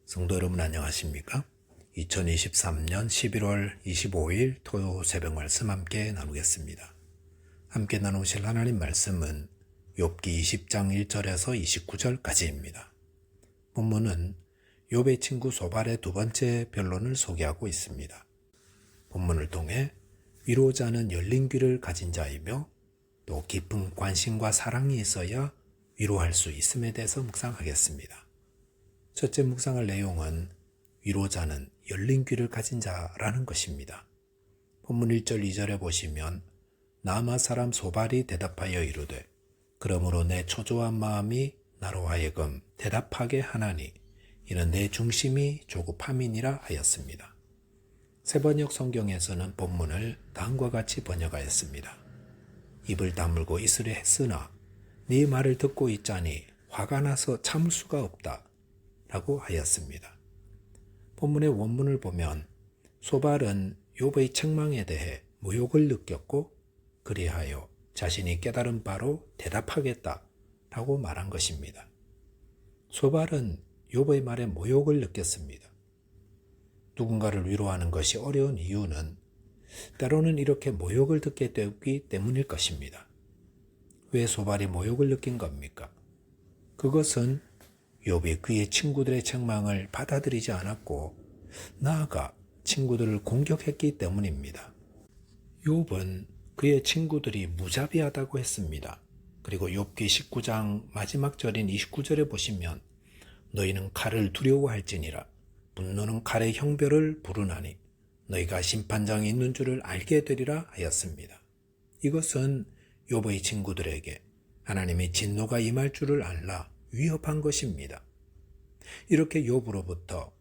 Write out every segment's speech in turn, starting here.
성도 여러분 안녕하십니까? 2023년 11월 25일 토요 새벽 말씀 함께 나누겠습니다. 함께 나누실 하나님 말씀은 욥기 20장 1절에서 29절까지입니다. 본문은 욥의 친구 소발의 두 번째 변론을 소개하고 있습니다. 본문을 통해 위로자는 열린 귀를 가진 자이며 또 깊은 관심과 사랑이 있어야 위로할 수 있음에 대해서 묵상하겠습니다. 첫째 묵상할 내용은 위로자는 열린 귀를 가진 자라는 것입니다. 본문 1절 2절에 보시면 나아마 사람 소발이 대답하여 이르되 그러므로 내 초조한 마음이 나로 하여금 대답하게 하나니 이는 내 중심이 조급함이니라 하였습니다. 새번역 성경에서는 본문을 다음과 같이 번역하였습니다. 입을 다물고 있으려 했으나 네 말을 듣고 있자니 화가 나서 참을 수가 없다 라고 하였습니다. 본문의 원문을 보면 소발은 욥의 책망에 대해 모욕을 느꼈고 그리하여 자신이 깨달은 바로 대답하겠다 라고 말한 것입니다. 소발은 욥의 말에 모욕을 느꼈습니다. 누군가를 위로하는 것이 어려운 이유는 때로는 이렇게 모욕을 듣게 되기 때문일 것입니다. 왜 소발이 모욕을 느낀 겁니까? 그것은 욥이 그의 친구들의 책망을 받아들이지 않았고 나아가 친구들을 공격했기 때문입니다. 욥은 그의 친구들이 무자비하다고 했습니다. 그리고 욥기 19장 마지막 절인 29절에 보시면 너희는 칼을 두려워할지니라 분노는 칼의 형별을 부르나니 너희가 심판장이 있는 줄을 알게 되리라 하였습니다. 이것은 욥의 친구들에게 하나님의 진노가 임할 줄을 알라 위협한 것입니다. 이렇게 욥으로부터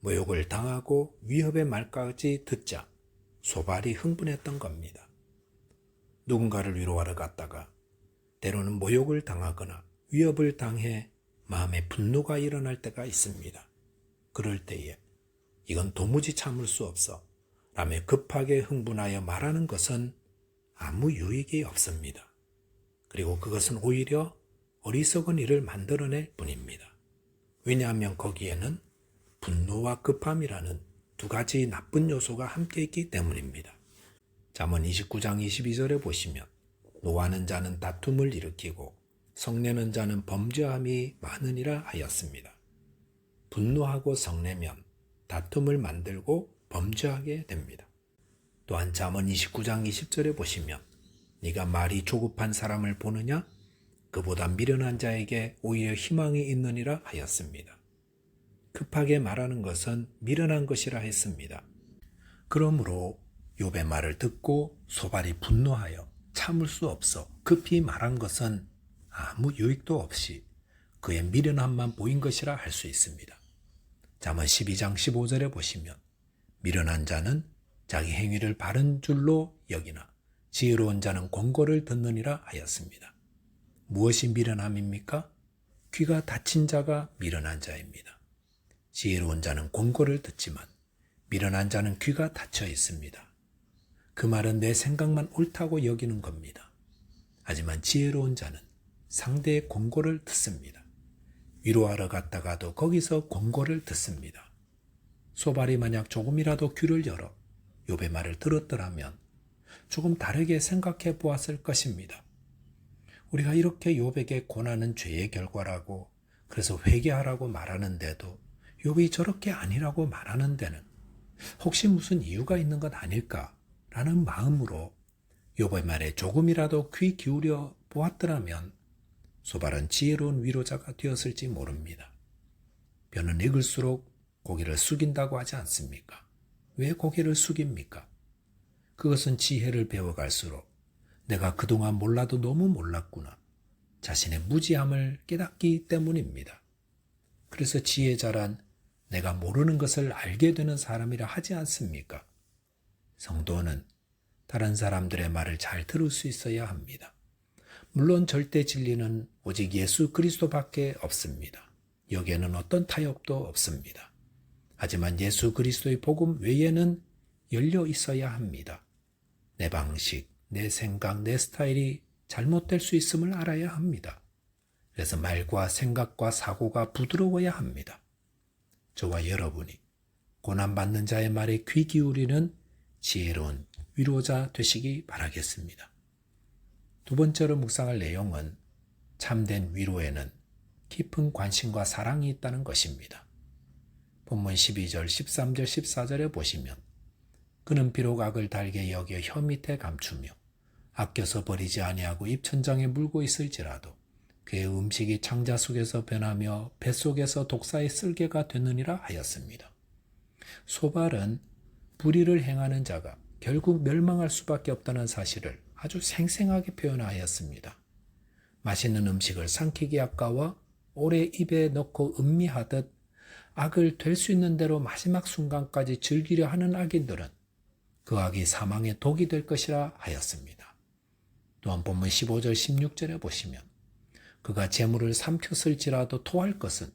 모욕을 당하고 위협의 말까지 듣자 소발이 흥분했던 겁니다. 누군가를 위로하러 갔다가 때로는 모욕을 당하거나 위협을 당해 마음에 분노가 일어날 때가 있습니다. 그럴 때에 이건 도무지 참을 수 없어 라며 급하게 흥분하여 말하는 것은 아무 유익이 없습니다. 그리고 그것은 오히려 어리석은 일을 만들어낼 뿐입니다. 왜냐하면 거기에는 분노와 급함이라는 두 가지 나쁜 요소가 함께 있기 때문입니다. 잠언 29장 22절에 보시면 노하는 자는 다툼을 일으키고 성내는 자는 범죄함이 많으니라 하였습니다. 분노하고 성내면 다툼을 만들고 범죄하게 됩니다. 또한 잠언 29장 20절에 보시면 네가 말이 조급한 사람을 보느냐? 그보다 미련한 자에게 오히려 희망이 있느니라 하였습니다. 급하게 말하는 것은 미련한 것이라 했습니다. 그러므로 욥의 말을 듣고 소발이 분노하여 참을 수 없어 급히 말한 것은 아무 유익도 없이 그의 미련함만 보인 것이라 할 수 있습니다. 잠언 12장 15절에 보시면 미련한 자는 자기 행위를 바른 줄로 여기나 지혜로운 자는 권고를 듣느니라 하였습니다. 무엇이 미련함입니까? 귀가 닫힌 자가 미련한 자입니다. 지혜로운 자는 권고를 듣지만 미련한 자는 귀가 닫혀 있습니다. 그 말은 내 생각만 옳다고 여기는 겁니다. 하지만 지혜로운 자는 상대의 권고를 듣습니다. 위로하러 갔다가도 거기서 권고를 듣습니다. 소발이 만약 조금이라도 귀를 열어 욥의 말을 들었더라면 조금 다르게 생각해 보았을 것입니다. 우리가 이렇게 욥에게 고난은 죄의 결과라고 그래서 회개하라고 말하는데도 욥이 저렇게 아니라고 말하는 데는 혹시 무슨 이유가 있는 것 아닐까라는 마음으로 욥의 말에 조금이라도 귀 기울여 보았더라면 소발은 지혜로운 위로자가 되었을지 모릅니다. 벼는 익을수록 고개를 숙인다고 하지 않습니까? 왜 고개를 숙입니까? 그것은 지혜를 배워갈수록 내가 그동안 몰라도 너무 몰랐구나. 자신의 무지함을 깨닫기 때문입니다. 그래서 지혜자란 내가 모르는 것을 알게 되는 사람이라 하지 않습니까? 성도는 다른 사람들의 말을 잘 들을 수 있어야 합니다. 물론 절대 진리는 오직 예수 그리스도밖에 없습니다. 여기에는 어떤 타협도 없습니다. 하지만 예수 그리스도의 복음 외에는 열려 있어야 합니다. 내 방식, 내 생각, 내 스타일이 잘못될 수 있음을 알아야 합니다. 그래서 말과 생각과 사고가 부드러워야 합니다. 저와 여러분이 고난받는 자의 말에 귀 기울이는 지혜로운 위로자 되시기 바라겠습니다. 두 번째로 묵상할 내용은 참된 위로에는 깊은 관심과 사랑이 있다는 것입니다. 본문 12절, 13절, 14절에 보시면 그는 비록 악을 달게 여겨 혀 밑에 감추며 아껴서 버리지 아니하고 입천장에 물고 있을지라도 그의 음식이 창자 속에서 변하며 뱃속에서 독사의 쓸개가 되느니라 하였습니다. 소발은 불의를 행하는 자가 결국 멸망할 수밖에 없다는 사실을 아주 생생하게 표현하였습니다. 맛있는 음식을 삼키기 아까워 오래 입에 넣고 음미하듯 악을 될 수 있는 대로 마지막 순간까지 즐기려 하는 악인들은 그 악이 사망의 독이 될 것이라 하였습니다. 또한 본문 15절 16절에 보시면 그가 재물을 삼켰을지라도 토할 것은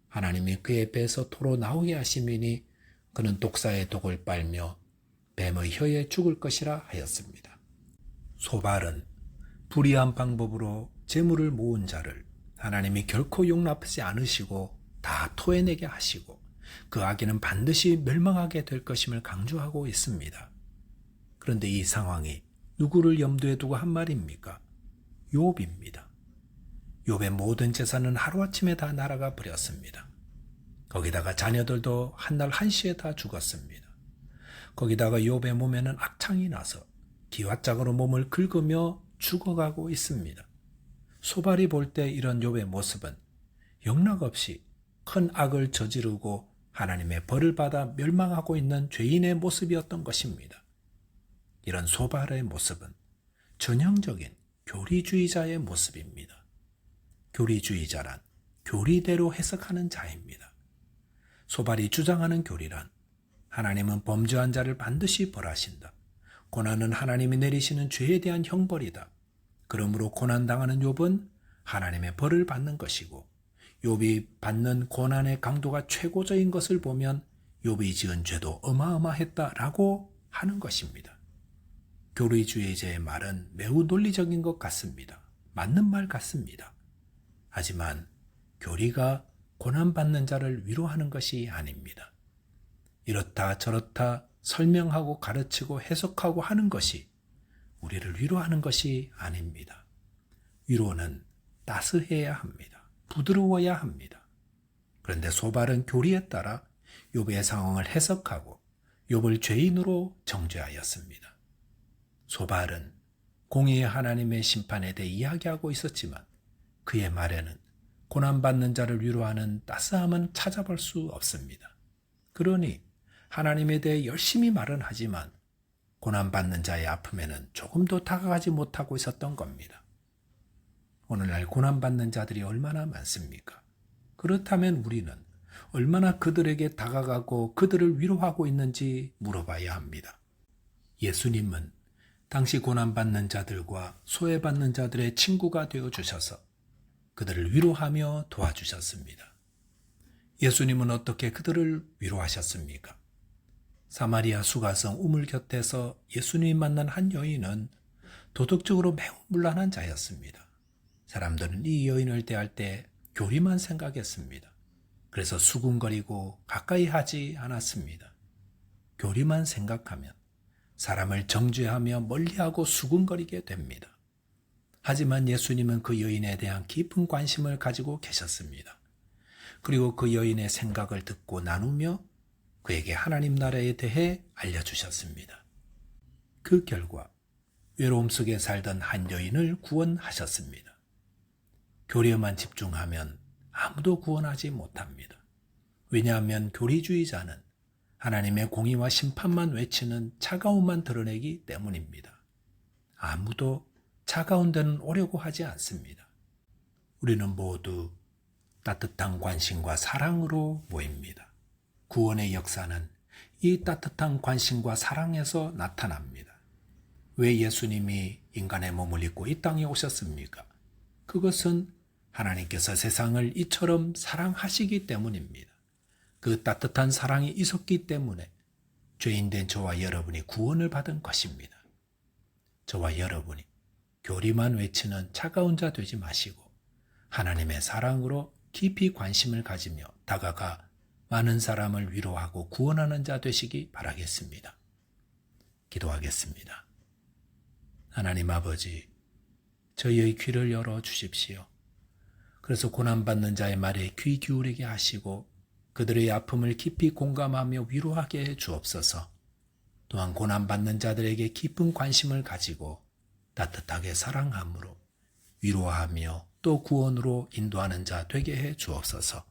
하나님이 그의 배에서 토로 나오게 하심이니 그는 독사의 독을 빨며 뱀의 혀에 죽을 것이라 하였습니다. 소발은 불의한 방법으로 재물을 모은 자를 하나님이 결코 용납하지 않으시고 다 토해내게 하시고 그 악인은 반드시 멸망하게 될 것임을 강조하고 있습니다. 그런데 이 상황이 누구를 염두에 두고 한 말입니까? 욥입니다. 욥의 모든 재산은 하루아침에 다 날아가 버렸습니다. 거기다가 자녀들도 한날 한시에 다 죽었습니다. 거기다가 욥의 몸에는 악창이 나서 기왓짝으로 몸을 긁으며 죽어가고 있습니다. 소발이 볼 때 이런 욥의 모습은 영락없이 큰 악을 저지르고 하나님의 벌을 받아 멸망하고 있는 죄인의 모습이었던 것입니다. 이런 소발의 모습은 전형적인 교리주의자의 모습입니다. 교리주의자란 교리대로 해석하는 자입니다. 소발이 주장하는 교리란 하나님은 범죄한 자를 반드시 벌하신다. 고난은 하나님이 내리시는 죄에 대한 형벌이다. 그러므로 고난당하는 욥은 하나님의 벌을 받는 것이고 욥이 받는 고난의 강도가 최고적인 것을 보면 욥이 지은 죄도 어마어마했다라고 하는 것입니다. 교리주의자의 말은 매우 논리적인 것 같습니다. 맞는 말 같습니다. 하지만 교리가 고난받는 자를 위로하는 것이 아닙니다. 이렇다 저렇다 설명하고 가르치고 해석하고 하는 것이 우리를 위로하는 것이 아닙니다. 위로는 따스해야 합니다. 부드러워야 합니다. 그런데 소발은 교리에 따라 욥의 상황을 해석하고 욥을 죄인으로 정죄하였습니다. 소발은 공의의 하나님의 심판에 대해 이야기하고 있었지만 그의 말에는 고난받는 자를 위로하는 따스함은 찾아볼 수 없습니다. 그러니 하나님에 대해 열심히 말은 하지만 고난받는 자의 아픔에는 조금도 다가가지 못하고 있었던 겁니다. 오늘날 고난받는 자들이 얼마나 많습니까? 그렇다면 우리는 얼마나 그들에게 다가가고 그들을 위로하고 있는지 물어봐야 합니다. 예수님은 당시 고난받는 자들과 소외받는 자들의 친구가 되어주셔서 그들을 위로하며 도와주셨습니다. 예수님은 어떻게 그들을 위로하셨습니까? 사마리아 수가성 우물 곁에서 예수님이 만난 한 여인은 도덕적으로 매우 문란한 자였습니다. 사람들은 이 여인을 대할 때 교리만 생각했습니다. 그래서 수군거리고 가까이 하지 않았습니다. 교리만 생각하면 사람을 정죄하며 멀리하고 수군거리게 됩니다. 하지만 예수님은 그 여인에 대한 깊은 관심을 가지고 계셨습니다. 그리고 그 여인의 생각을 듣고 나누며 그에게 하나님 나라에 대해 알려주셨습니다. 그 결과 외로움 속에 살던 한 여인을 구원하셨습니다. 교리에만 집중하면 아무도 구원하지 못합니다. 왜냐하면 교리주의자는 하나님의 공의와 심판만 외치는 차가움만 드러내기 때문입니다. 아무도 차가운 데는 오려고 하지 않습니다. 우리는 모두 따뜻한 관심과 사랑으로 모입니다. 구원의 역사는 이 따뜻한 관심과 사랑에서 나타납니다. 왜 예수님이 인간의 몸을 입고 이 땅에 오셨습니까? 그것은 하나님께서 세상을 이처럼 사랑하시기 때문입니다. 그 따뜻한 사랑이 있었기 때문에 죄인된 저와 여러분이 구원을 받은 것입니다. 저와 여러분이 교리만 외치는 차가운 자 되지 마시고 하나님의 사랑으로 깊이 관심을 가지며 다가가 많은 사람을 위로하고 구원하는 자 되시기 바라겠습니다. 기도하겠습니다. 하나님 아버지, 저희의 귀를 열어 주십시오. 그래서 고난받는 자의 말에 귀 기울이게 하시고 그들의 아픔을 깊이 공감하며 위로하게 해 주옵소서. 또한 고난받는 자들에게 깊은 관심을 가지고 따뜻하게 사랑함으로 위로하며 또 구원으로 인도하는 자 되게 해 주옵소서.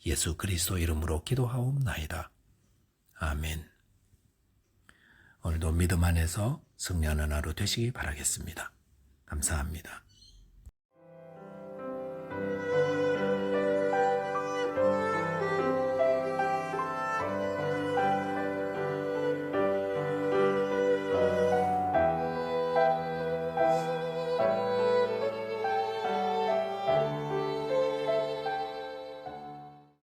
예수 그리스도 이름으로 기도하옵나이다. 아멘. 오늘도 믿음 안에서 승리하는 하루 되시기 바라겠습니다. 감사합니다.